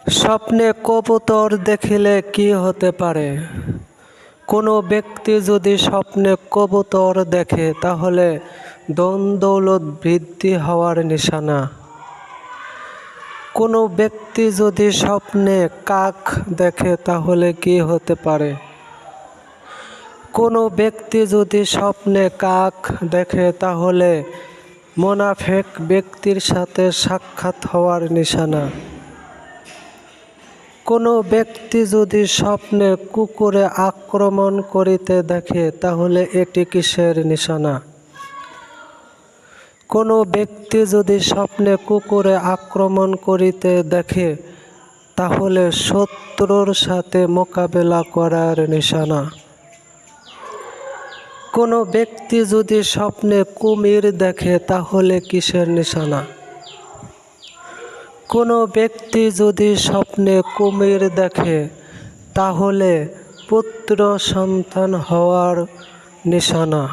স্বপ্নে কবুতর দেখিলে কি হতে পারে? কোনো ব্যক্তি যদি স্বপ্নে কবুতর দেখে তাহলে ধন দৌলত বৃদ্ধি হওয়ার নিশানা। কোনো ব্যক্তি যদি স্বপ্নে কাক দেখে তাহলে কি হতে পারে? কোনো ব্যক্তি যদি স্বপ্নে কাক দেখে তাহলে মুনাফিক ব্যক্তির সাথে সাক্ষাৎ হওয়ার নিশানা। কোনো ব্যক্তি যদি স্বপ্নে কুকুরে আক্রমণ করিতে দেখে তাহলে এটি কিসের নিশানা? কোনো ব্যক্তি যদি স্বপ্নে কুকুরে আক্রমণ করিতে দেখে তাহলে শত্রুর সাথে মোকাবেলা করার নিশানা। কোনো ব্যক্তি যদি স্বপ্নে কুমির দেখে তাহলে কিসের নিশানা? কোনো ব্যক্তি যদি স্বপ্নে কুমির দেখে তাহলে পুত্র সন্তান হওয়ার নিশানা।